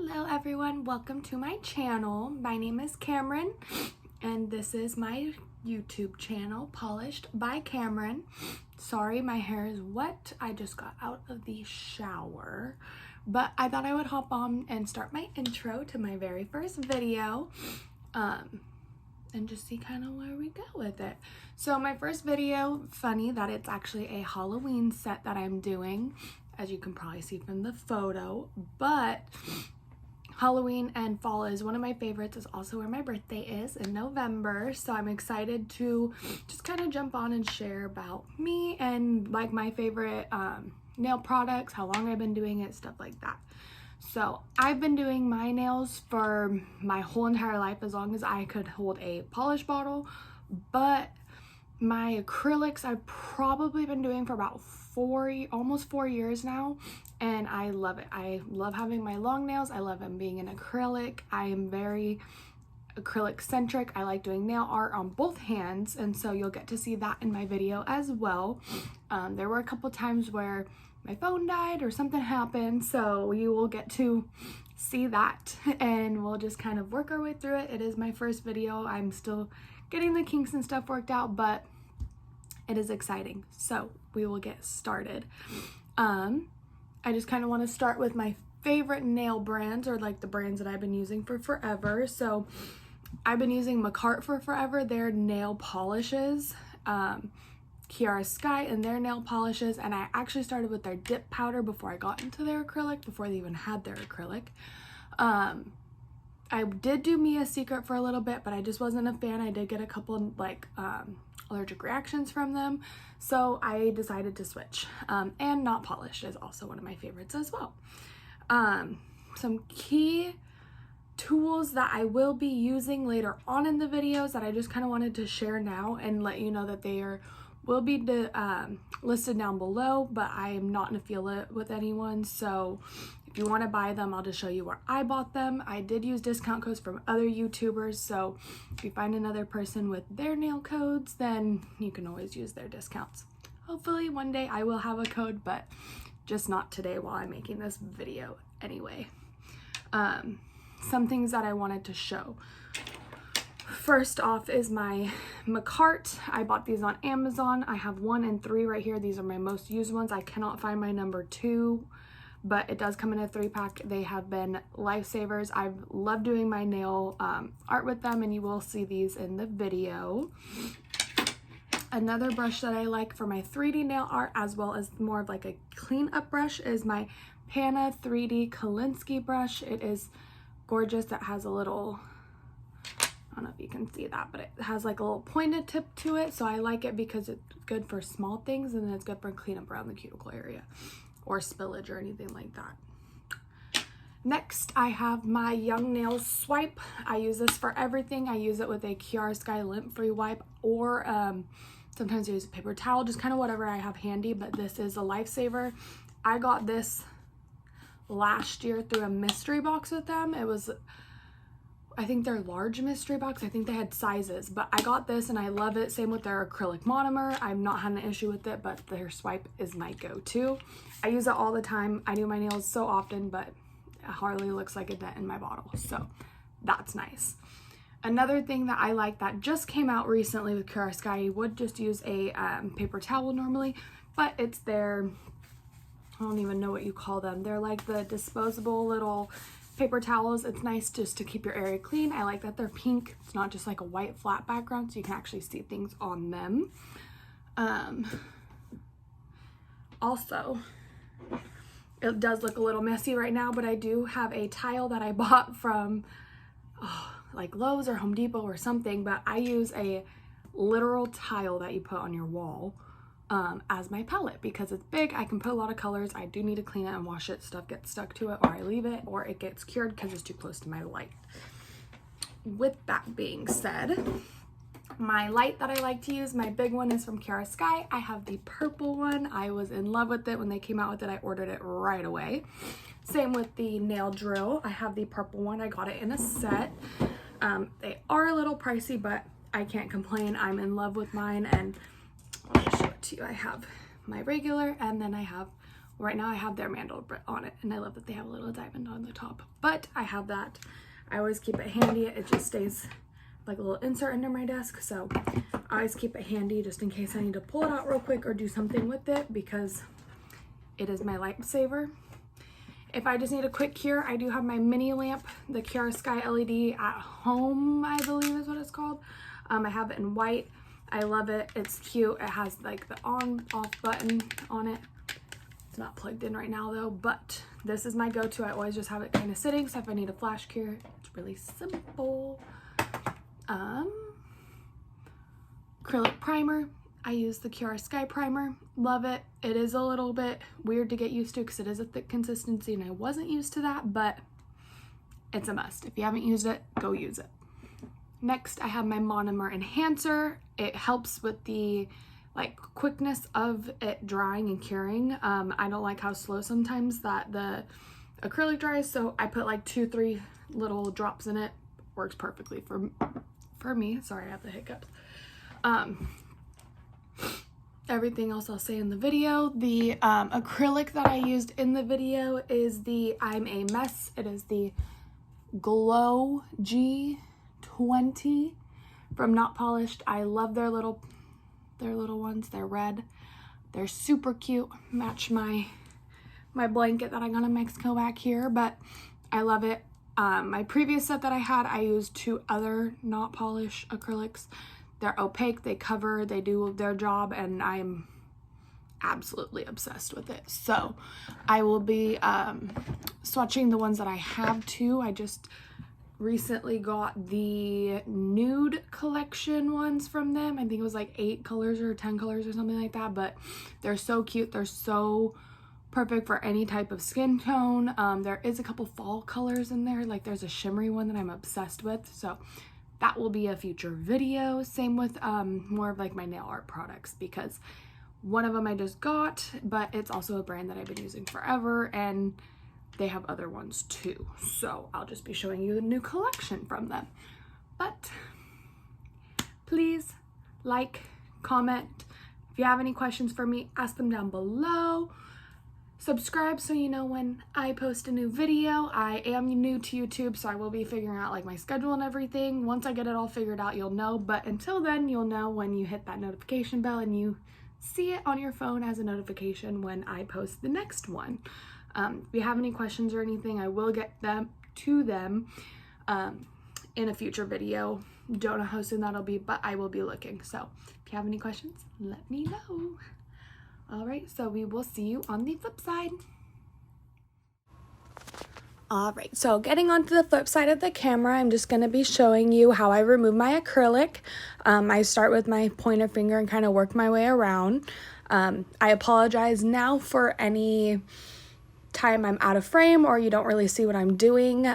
Hello everyone, welcome to my channel. My name is Cameron and this is my YouTube channel, Polished by Cameron. Sorry, my hair is wet. I just got out of the shower, but I thought I would hop on and start my intro to my very first video and just see kind of where we go with it. So my first video, funny that it's actually a Halloween set that I'm doing, as you can probably see from the photo, but Halloween and fall is one of my favorites. It's also where my birthday is in November, so I'm excited to just kind of jump on and share about me and like my favorite nail products, how long I've been doing it, stuff like that. So I've been doing my nails for my whole entire life, as long as I could hold a polish bottle, but my acrylics I've probably been doing for about almost 4 years now, and I love it. I love having my long nails. I love them being an acrylic. I am very acrylic centric. I like doing nail art on both hands, and so you'll get to see that in my video as well. There were a couple times where my phone died or something happened, so you will get to see that, and we'll just kind of work our way through it. It is my first video. I'm still getting the kinks and stuff worked out, but it is exciting, so we will get started. I just kind of want to start with my favorite nail brands, or like the brands that I've been using for forever. So I've been using Makartt for forever, their nail polishes, Kiara Sky and their nail polishes, and I actually started with their dip powder before I got into their acrylic, before they even had their acrylic. I did do Mia's Secret for a little bit, but I just wasn't a fan. I did get a couple like allergic reactions from them, so I decided to switch. And Not Polished is also one of my favorites as well. Some key tools that I will be using later on in the videos that I just kind of wanted to share now and let you know that they will be listed down below, but I am not in affiliate with anyone, so if you want to buy them, I'll just show you where I bought them. I did use discount codes from other YouTubers, so if you find another person with their nail codes, then you can always use their discounts. Hopefully one day I will have a code, but just not today while I'm making this video anyway. Some things that I wanted to show. First off is my Makartt. I bought these on Amazon. I have 1 and 3 right here. These are my most used ones. I cannot find my number 2, but it does come in a 3-pack. They have been lifesavers. I've loved doing my nail art with them, and you will see these in the video. Another brush that I like for my 3D nail art, as well as more of like a clean-up brush, is my Pana 3D Kolinsky brush. It is gorgeous. That has a little, I don't know if you can see that, but it has like a little pointed tip to it, so I like it because it's good for small things, and then it's good for cleanup around the cuticle area or spillage or anything like that. Next, I have my Young Nails Swipe. I use this for everything. I use it with a Kiara Sky lint-free wipe, or sometimes I use a paper towel, just kind of whatever I have handy, but this is a lifesaver. I got this last year through a mystery box with them. It was, I think, their large mystery box. I think they had sizes, but I got this and I love it. Same with their acrylic monomer. I've not had an issue with it, but their swipe is my go-to. I use it all the time. I do my nails so often, but it hardly looks like a dent in my bottle, so that's nice. Another thing that I like that just came out recently with Kiara Sky, you would just use a paper towel normally, but it's their, I don't even know what you call them. They're like the disposable little paper towels. It's nice just to keep your area clean. I like that they're pink. It's not just like a white flat background, so you can actually see things on them. Also, it does look a little messy right now, but I do have a tile that I bought from like Lowe's or Home Depot or something, but I use a literal tile that you put on your wall as my palette because it's big. I can put a lot of colors. I do need to clean it and wash it. Stuff gets stuck to it, or I leave it, or it gets cured because it's too close to my light. With that being said, my light that I like to use, my big one, is from Kiara Sky. I have the purple one. I was in love with it when they came out with it. I ordered it right away. Same with the nail drill. I have the purple one. I got it in a set. They are a little pricey, but I can't complain. I'm in love with mine, and I'll just show it to you. I have my regular, and then I have Right now I have their mandel on it, and I love that they have a little diamond on the top, but I have that. I always keep it handy. It just stays like a little insert under my desk, so I always keep it handy just in case I need to pull it out real quick or do something with it, because it is my lifesaver. If I just need a quick cure, I do have my mini lamp, the Kiara Sky LED at home, I believe is what it's called. I have it in white. I love it. It's cute. It has like the on off button on it. It's not plugged in right now though, but this is my go-to. I always just have it kind of sitting, so if I need a flash cure, it's really simple. Acrylic primer. I use the Kiara Sky primer. Love it. It is a little bit weird to get used to because it is a thick consistency and I wasn't used to that, but it's a must. If you haven't used it, go use it. Next, I have my monomer enhancer. It helps with the like quickness of it drying and curing. I don't like how slow sometimes that the acrylic dries, so I put like 2-3 little drops in it. Works perfectly for me. Sorry, I have the hiccups. Everything else I'll say in the video. The acrylic that I used in the video is the I'm a Mess. It is the Glow G20 from Not Polished. I love their little ones. They're red. They're super cute. Match my blanket that I got in Mexico back here, but I love it. My previous set that I had, I used 2 other Not Polished acrylics. They're opaque, they cover, they do their job, and I'm absolutely obsessed with it. So I will be swatching the ones that I have too. I just recently got the nude collection ones from them. I think it was like 8 colors or 10 colors or something like that, but they're so cute. They're so perfect for any type of skin tone. There is a couple fall colors in there. Like there's a shimmery one that I'm obsessed with, so that will be a future video. Same with more of like my nail art products, because one of them I just got, but it's also a brand that I've been using forever and they have other ones too. So I'll just be showing you the new collection from them. But please like, comment. If you have any questions for me, ask them down below. Subscribe so you know when I post a new video. I am new to YouTube, so I will be figuring out like my schedule and everything. Once I get it all figured out, you'll know, but until then, you'll know when you hit that notification bell and you see it on your phone as a notification when I post the next one. If you have any questions or anything, I will get them to them in a future video. Don't know how soon that'll be, but I will be looking. So if you have any questions, let me know. All right, so we will see you on the flip side. All right, so getting onto the flip side of the camera, I'm just going to be showing you how I remove my acrylic. I start with my pointer finger and kind of work my way around. I apologize now for any time I'm out of frame or you don't really see what I'm doing.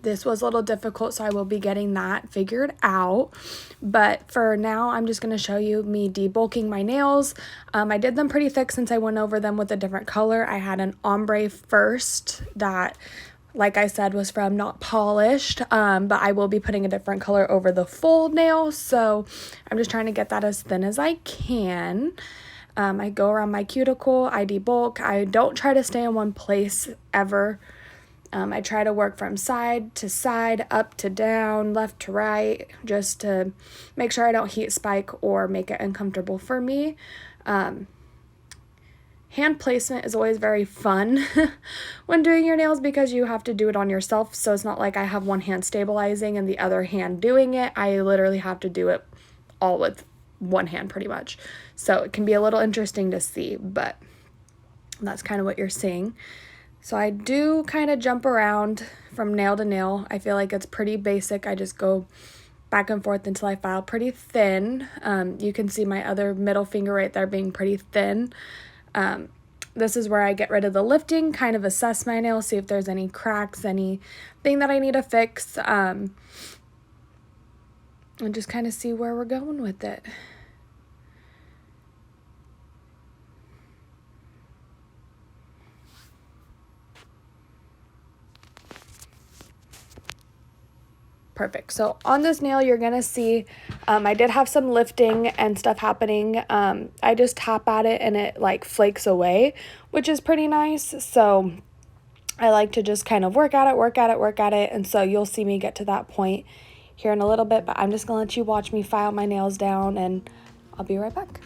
This was a little difficult, so I will be getting that figured out. But for now, I'm just going to show you me debulking my nails. I did them pretty thick since I went over them with a different color. I had an ombre first that, like I said, was from Not Polished. But I will be putting a different color over the full nail. So I'm just trying to get that as thin as I can. I go around my cuticle, I debulk. I don't try to stay in one place ever. I try to work from side to side, up to down, left to right, just to make sure I don't heat spike or make it uncomfortable for me. Hand placement is always very fun when doing your nails because you have to do it on yourself. So it's not like I have one hand stabilizing and the other hand doing it. I literally have to do it all with one hand pretty much. So it can be a little interesting to see, but that's kind of what you're seeing. So I do kind of jump around from nail to nail. I feel like it's pretty basic. I just go back and forth until I file pretty thin. You can see my other middle finger right there being pretty thin. This is where I get rid of the lifting, kind of assess my nail, see if there's any cracks, anything that I need to fix, and just kind of see where we're going with it. Perfect. So on this nail, you're going to see I did have some lifting and stuff happening. I just tap at it and it like flakes away, which is pretty nice. So I like to just kind of work at it. And so you'll see me get to that point here in a little bit, but I'm just going to let you watch me file my nails down and I'll be right back.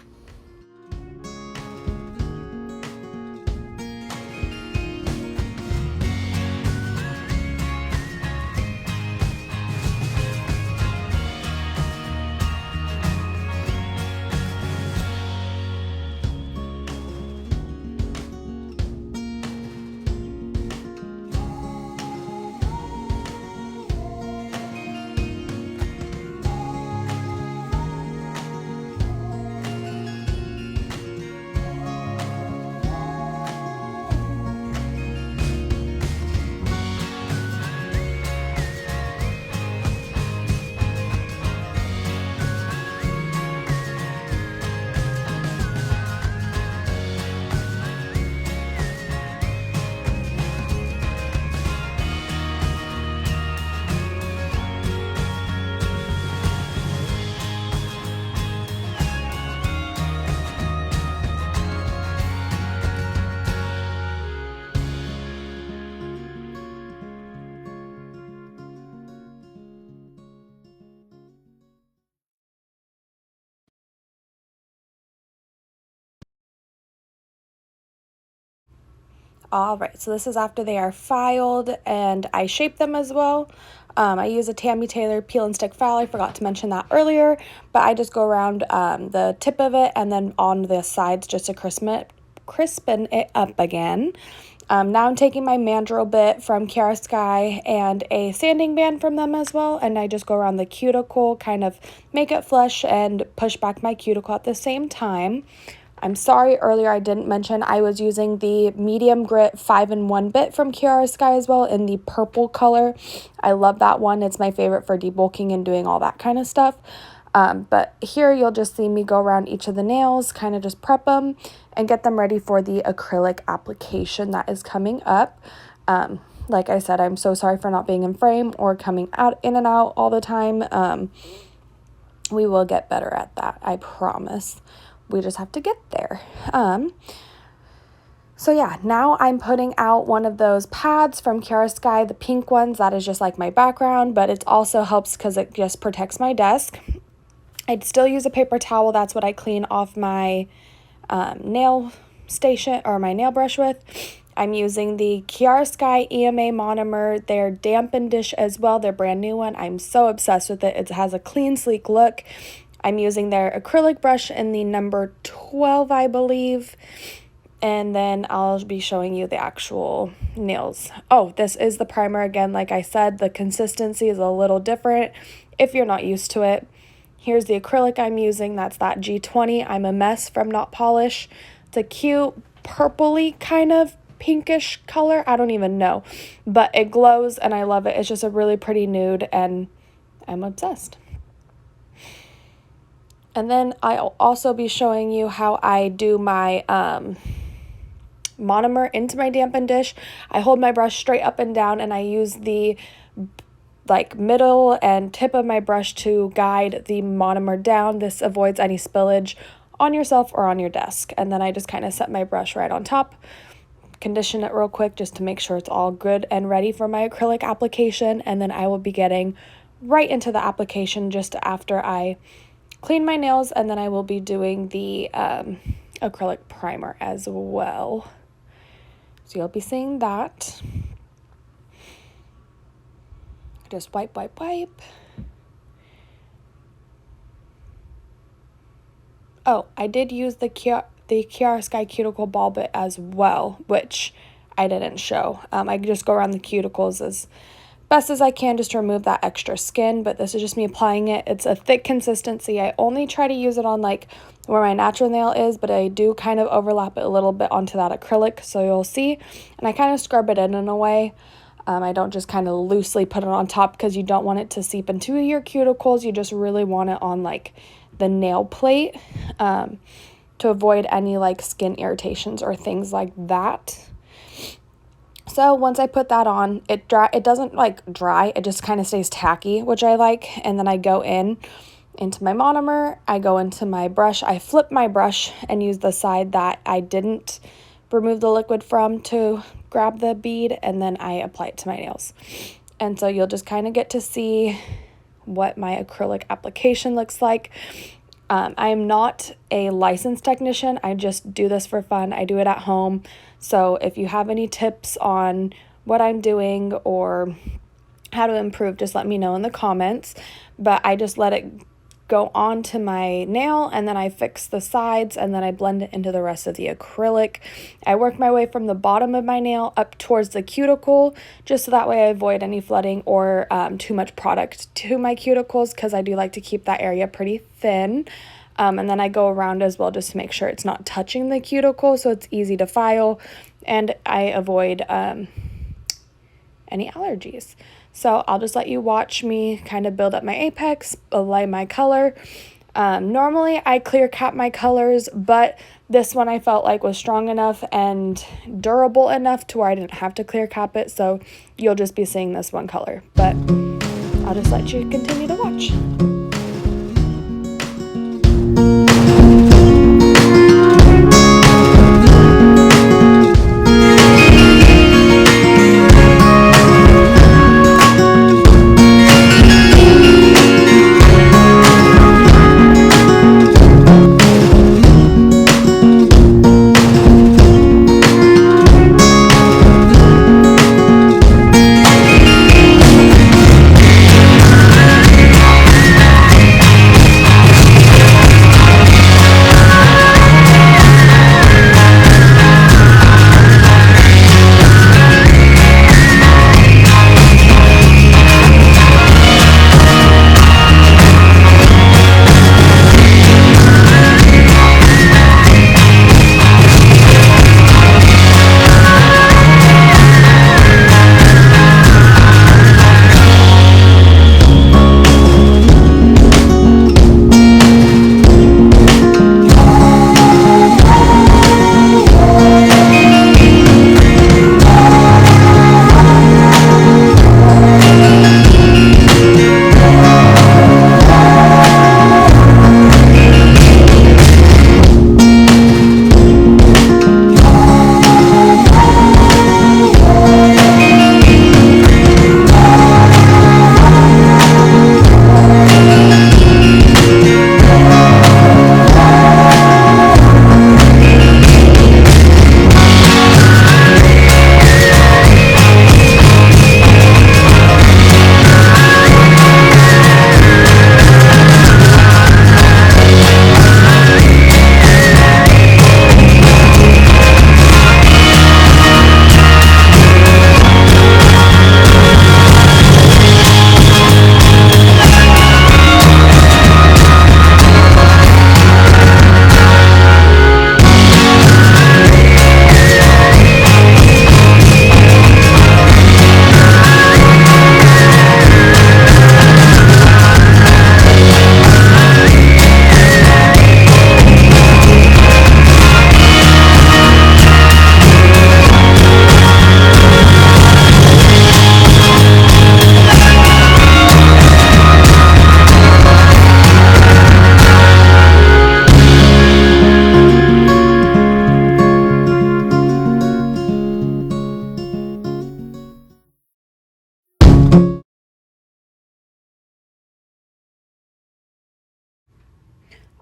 All right, so this is after they are filed, and I shape them as well. I use a Tammy Taylor peel and stick file. I forgot to mention that earlier, but I just go around the tip of it and then on the sides just to crispen it up again. Now I'm taking my mandrel bit from Kiara Sky and a sanding band from them as well, and I just go around the cuticle, kind of make it flush and push back my cuticle at the same time. I'm sorry earlier I didn't mention I was using the medium grit 5-in-1 bit from Kiara Sky as well in the purple color. I love that one. It's my favorite for debulking and doing all that kind of stuff. But here you'll just see me go around each of the nails, kind of just prep them and get them ready for the acrylic application that is coming up. Like I said, I'm so sorry for not being in frame or coming out in and out all the time. We will get better at that, I promise. We just have to get there. So yeah, now I'm putting out one of those pads from Kiara Sky, the pink ones. That is just like my background, but it also helps because it just protects my desk. I'd still use a paper towel. That's what I clean off my nail station or my nail brush with. I'm using the Kiara Sky EMA monomer. They're damp and dish as well. They're brand new one. I'm so obsessed with it. It has a clean, sleek look. I'm using their acrylic brush in the number 12, I believe. And then I'll be showing you the actual nails. Oh, this is the primer again. Like I said, the consistency is a little different if you're not used to it. Here's the acrylic I'm using. That's that G20 I'm a Mess from Not Polish. It's a cute purpley kind of pinkish color. I don't even know. But it glows and I love it. It's just a really pretty nude and I'm obsessed. And then I'll also be showing you how I do my monomer into my dampened dish. I hold my brush straight up and down and I use the like middle and tip of my brush to guide the monomer down. This avoids any spillage on yourself or on your desk. And then I just kind of set my brush right on top, condition it real quick just to make sure it's all good and ready for my acrylic application. And then I will be getting right into the application just after I clean my nails, and then I will be doing the acrylic primer as well. So you'll be seeing that. Just wipe. Oh, I did use the Kiara Sky cuticle ball bit as well, which I didn't show. I just go around the cuticles as best as I can just to remove that extra skin, but this is just me applying it. It's a thick consistency. I only try to use it on like where my natural nail is, but I do kind of overlap it a little bit onto that acrylic, so you'll see. And I kind of scrub it in a way. I don't just kind of loosely put it on top because you don't want it to seep into your cuticles. You just really want it on like the nail plate to avoid any like skin irritations or things like that. So once I put that on, it doesn't like dry, it just kind of stays tacky, which I like. And then I go into my monomer, I go into my brush, I flip my brush and use the side that I didn't remove the liquid from to grab the bead, and then I apply it to my nails. And so you'll just kind of get to see what my acrylic application looks like. I am not a licensed technician. I just do this for fun. I do it at home. So if you have any tips on what I'm doing or how to improve, just let me know in the comments. But I just let it go onto my nail, and then I fix the sides, and then I blend it into the rest of the acrylic. I work my way from the bottom of my nail up towards the cuticle, just so that way I avoid any flooding or too much product to my cuticles, because I do like to keep that area pretty thin. And then I go around as well just to make sure it's not touching the cuticle, so it's easy to file, and I avoid any allergies. So I'll just let you watch me kind of build up my apex, apply my color. Normally I clear cap my colors, but this one I felt like was strong enough and durable enough to where I didn't have to clear cap it. So you'll just be seeing this one color, but I'll just let you continue to watch.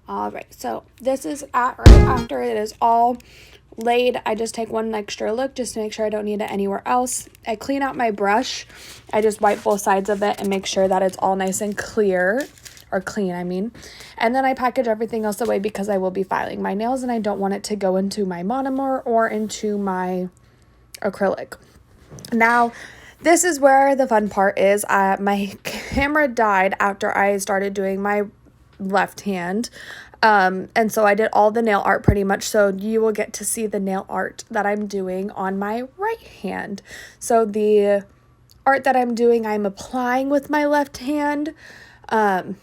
All right, so this is right after it is all laid. I just take one extra look just to make sure I don't need it anywhere else. I clean out my brush. I just wipe both sides of it and make sure that it's all nice and clear, or clean, I mean. And then I package everything else away because I will be filing my nails and I don't want it to go into my monomer or into my acrylic. Now, this is where the fun part is. My camera died after I started doing my left hand. And so I did all the nail art pretty much. So you will get to see the nail art that I'm doing on my right hand. So the art that I'm doing, I'm applying with my left hand. I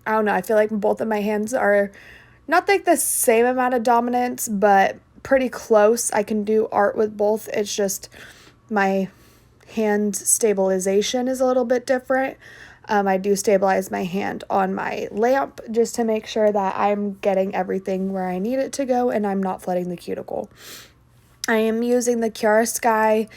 don't know. I feel like both of my hands are not like the same amount of dominance, but pretty close. I can do art with both. It's just my hand stabilization is a little bit different. I do stabilize my hand on my lamp just to make sure that I'm getting everything where I need it to go and I'm not flooding the cuticle. I am using the Kiara Sky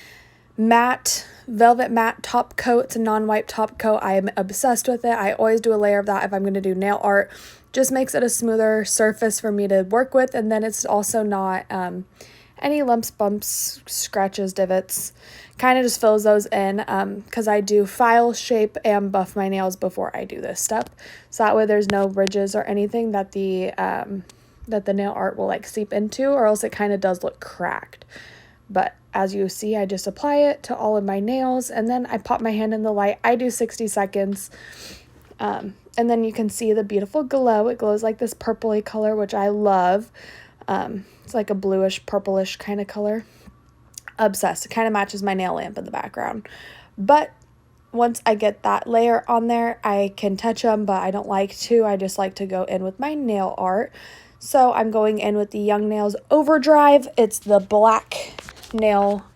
matte, velvet matte top coat. It's a non-wipe top coat. I am obsessed with it. I always do a layer of that if I'm going to do nail art. Just makes it a smoother surface for me to work with, and then it's also not any lumps, bumps, scratches, divots. Kind of just fills those in because I do file, shape, and buff my nails before I do this step. So that way there's no ridges or anything that the nail art will like seep into, or else it kind of does look cracked. But as you see, I just apply it to all of my nails, and then I pop my hand in the light. I do 60 seconds. And then you can see the beautiful glow. It glows like this purpley color, which I love. It's like a bluish, purplish kind of color. Obsessed. It kind of matches my nail lamp in the background. But once I get that layer on there, I can touch them, but I don't like to. I just like to go in with my nail art. So I'm going in with the Young Nails Overdrive. It's the black nail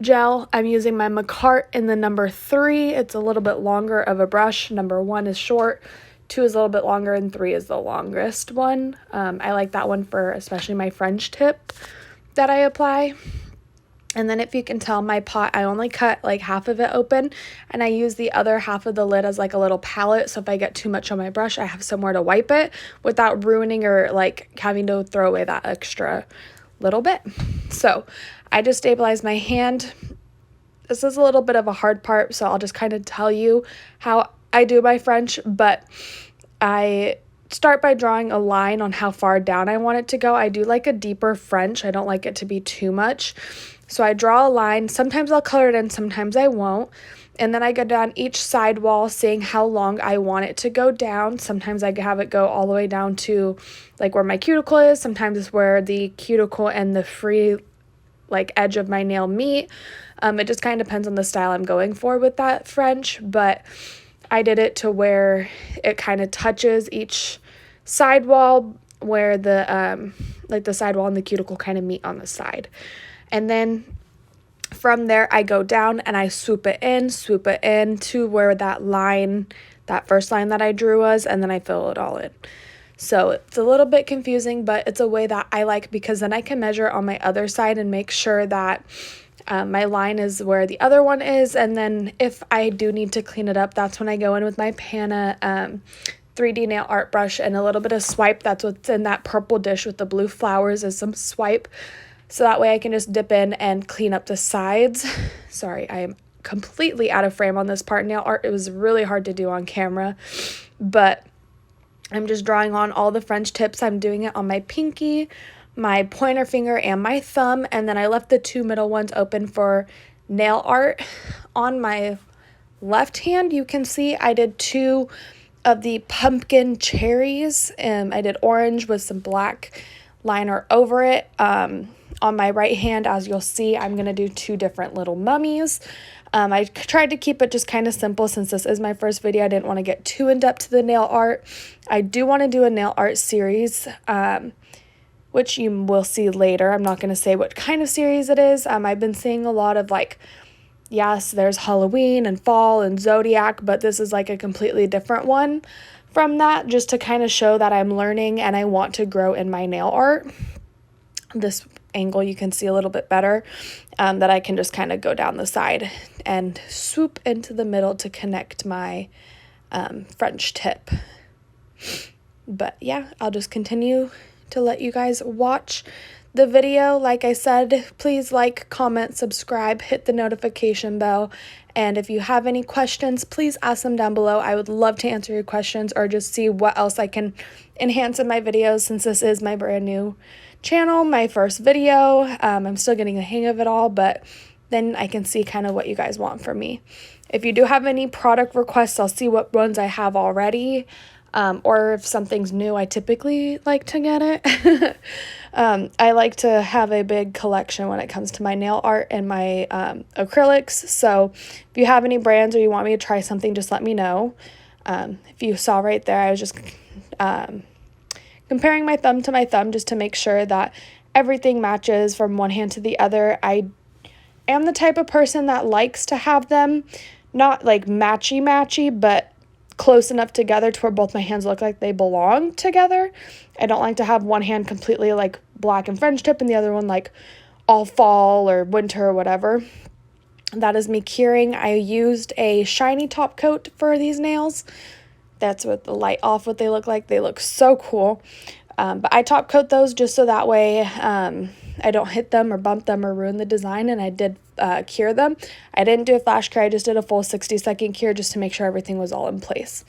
gel. I'm using my Makartt in the number 3. It's a little bit longer of a brush. Number 1 is short, 2 is a little bit longer, and 3 is the longest one. I like that one for especially my French tip that I apply. And then if you can tell, my pot, I only cut like half of it open, and I use the other half of the lid as like a little palette, so if I get too much on my brush, I have somewhere to wipe it without ruining or like having to throw away that extra little bit. So I just stabilize my hand. This is a little bit of a hard part, so I'll just kind of tell you how I do my French, but I start by drawing a line on how far down I want it to go. I do like a deeper French. I don't like it to be too much. So I draw a line. Sometimes I'll color it in, sometimes I won't. And then I go down each side wall, seeing how long I want it to go down. Sometimes I have it go all the way down to like where my cuticle is. Sometimes it's where the cuticle and the free like edge of my nail meet. It just kind of depends on the style I'm going for with that French, but I did it to where it kind of touches each side wall, where the like the side wall and the cuticle kind of meet on the side. And then from there I go down and I swoop it in to where that line, that first line that I drew was, and then I fill it all in. So it's a little bit confusing, but it's a way that I like, because then I can measure on my other side and make sure that my line is where the other one is. And then if I do need to clean it up, that's when I go in with my Pana 3D nail art brush and a little bit of swipe. That's what's in that purple dish with the blue flowers, is some swipe. So that way I can just dip in and clean up the sides. Sorry, I am completely out of frame on this part. Nail art, it was really hard to do on camera, but I'm just drawing on all the French tips. I'm doing it on my pinky, my pointer finger, and my thumb, and then I left the 2 middle ones open for nail art. On my left hand, you can see I did 2 of the pumpkin cherries, and I did orange with some black liner over it. On my right hand, as you'll see, I'm going to do 2 different little mummies. I tried to keep it just kind of simple since this is my first video. I didn't want to get too in-depth to the nail art. I do want to do a nail art series, which you will see later. I'm not going to say what kind of series it is. I've been seeing a lot of like, yes, there's Halloween and fall and Zodiac, but this is like a completely different one from that, just to kind of show that I'm learning and I want to grow in my nail art. This angle you can see a little bit better, that I can just kind of go down the side and swoop into the middle to connect my French tip. But yeah, I'll just continue to let you guys watch the video. Like I said, please like, comment, subscribe, hit the notification bell, and if you have any questions, please ask them down below. I would love to answer your questions or just see what else I can enhance in my videos, since this is my brand new channel, my first video. I'm still getting the hang of it all, but then I can see kind of what you guys want from me. If you do have any product requests, I'll see what ones I have already, or if something's new, I typically like to get it. I like to have a big collection when it comes to my nail art and my acrylics, so if you have any brands or you want me to try something, just let me know. If you saw right there, I was just comparing my thumb to my thumb just to make sure that everything matches from one hand to the other. I am the type of person that likes to have them not like matchy, but close enough together to where both my hands look like they belong together. I don't like to have one hand completely like black and French tip and the other one like all fall or winter or whatever. That is me curing. I used a shiny top coat for these nails. That's with the light off what they look like. They look so cool. But I top coat those just so that way I don't hit them or bump them or ruin the design, and I did cure them. I didn't do a flash cure. I just did a full 60-second cure just to make sure everything was all in place.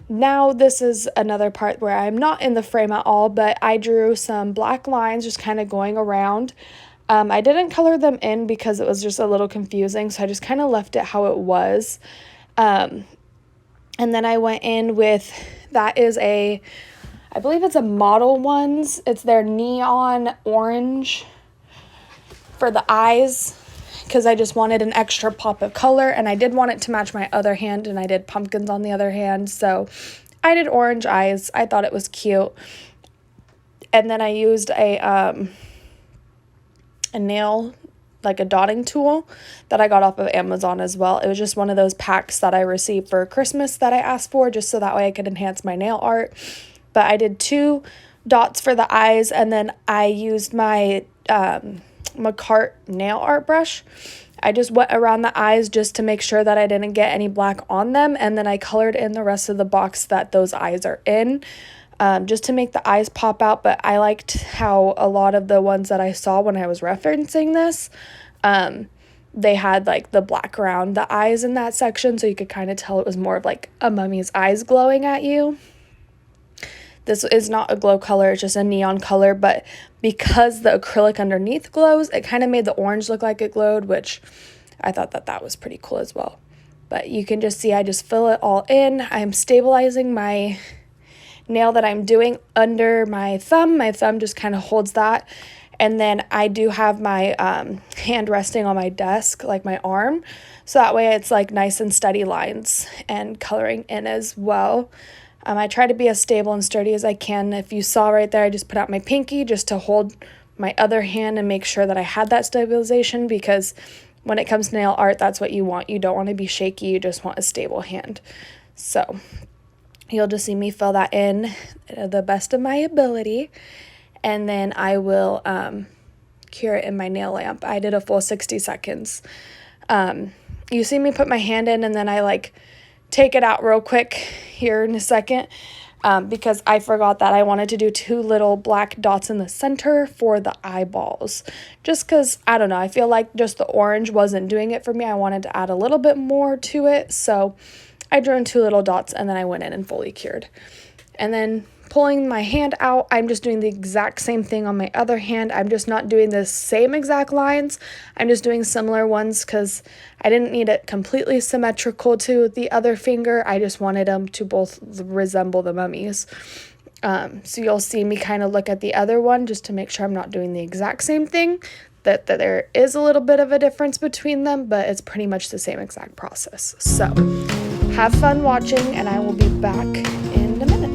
Now this is another part where I'm not in the frame at all, but I drew some black lines just kind of going around. I didn't color them in because it was just a little confusing, so I just kind of left it how it was. And then I went in with, that is a, I believe it's a Model Ones. It's their neon orange for the eyes because I just wanted an extra pop of color, and I did want it to match my other hand, and I did pumpkins on the other hand, so I did orange eyes. I thought it was cute. And then I used a nail, like a dotting tool that I got off of Amazon as well. It was just one of those packs that I received for Christmas that I asked for just so that way I could enhance my nail art. But I did 2 dots for the eyes, and then I used my Makartt nail art brush. I just went around the eyes just to make sure that I didn't get any black on them, and then I colored in the rest of the box that those eyes are in, just to make the eyes pop out. But I liked how a lot of the ones that I saw when I was referencing this, they had like the black around the eyes in that section, so you could kind of tell it was more of like a mummy's eyes glowing at you. This is not a glow color, it's just a neon color, but because the acrylic underneath glows, it kind of made the orange look like it glowed, which I thought that that was pretty cool as well. But you can just see I just fill it all in. I'm stabilizing my nail that I'm doing under my thumb. My thumb just kind of holds that. And then I do have my hand resting on my desk, like my arm. So that way it's like nice and steady lines and coloring in as well. I try to be as stable and sturdy as I can. If you saw right there, I just put out my pinky just to hold my other hand and make sure that I had that stabilization, because when it comes to nail art, that's what you want. You don't want to be shaky. You just want a stable hand. So you'll just see me fill that in the best of my ability, and then I will cure it in my nail lamp. I did a full 60 seconds. You see me put my hand in, and then I like take it out real quick here in a second, because I forgot that I wanted to do 2 little black dots in the center for the eyeballs, just because, I don't know, I feel like just the orange wasn't doing it for me. I wanted to add a little bit more to it, so I drew in 2 little dots, and then I went in and fully cured. And then pulling my hand out, I'm just doing the exact same thing on my other hand. I'm just not doing the same exact lines. I'm just doing similar ones because I didn't need it completely symmetrical to the other finger. I just wanted them to both resemble the mummies. So you'll see me kind of look at the other one just to make sure I'm not doing the exact same thing. That there is a little bit of a difference between them, but it's pretty much the same exact process. So have fun watching, and I will be back in a minute.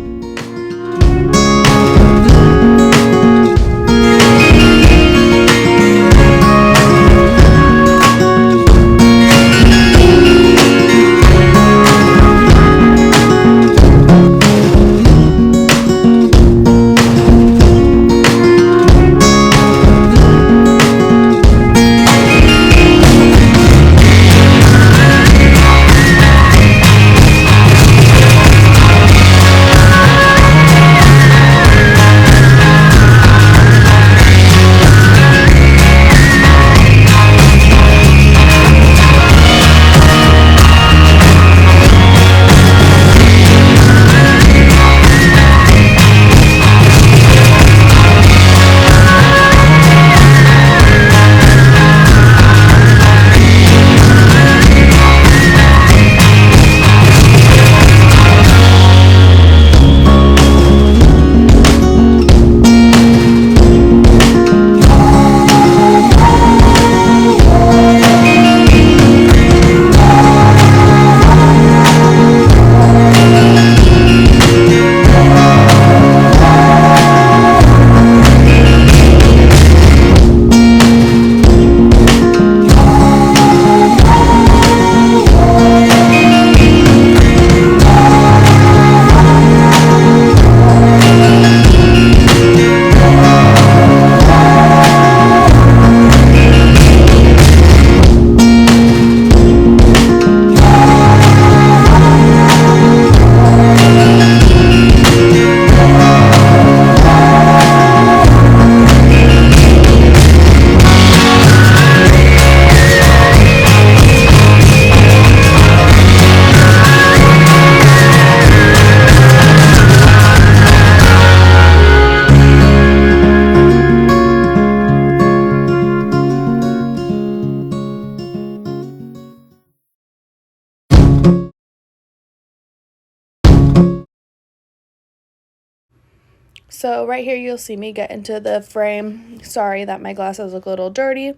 So right here you'll see me get into the frame. Sorry that my glasses look a little dirty.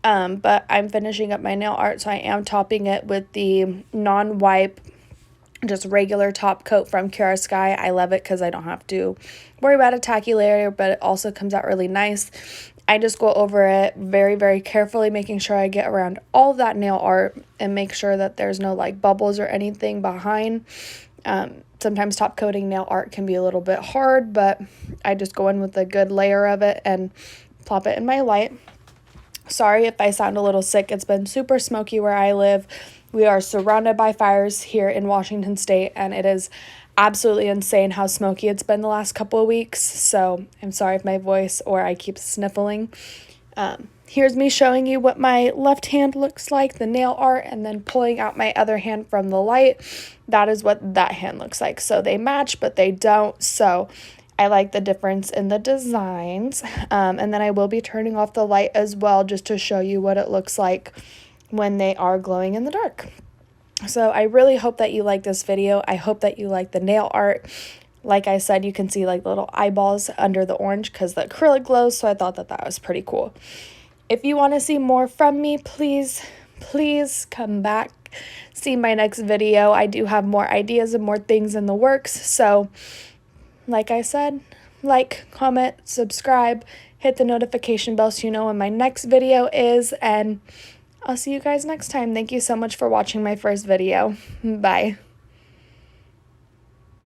But I'm finishing up my nail art, so I am topping it with the non-wipe, just regular top coat from Kiara Sky. I love it because I don't have to worry about a tacky layer, but it also comes out really nice. I just go over it very, very carefully, making sure I get around all of that nail art and make sure that there's no like bubbles or anything behind. Sometimes top coating nail art can be a little bit hard, but I just go in with a good layer of it and plop it in my light. Sorry if I sound a little sick. It's been super smoky where I live. We are surrounded by fires here in Washington State, and it is absolutely insane how smoky it's been the last couple of weeks. So I'm sorry if my voice or I keep sniffling. Here's me showing you what my left hand looks like, the nail art, and then pulling out my other hand from the light. That is what that hand looks like. So they match, but they don't. So I like the difference in the designs. And then I will be turning off the light as well, just to show you what it looks like when they are glowing in the dark. So I really hope that you like this video. I hope that you like the nail art. Like I said, you can see like little eyeballs under the orange because the acrylic glows, so I thought that that was pretty cool. If you want to see more from me, please come back, see my next video. I do have more ideas and more things in the works. So like I said, like, comment, subscribe, hit the notification bell so you know when my next video is, and I'll see you guys next time. Thank you so much for watching my first video. Bye.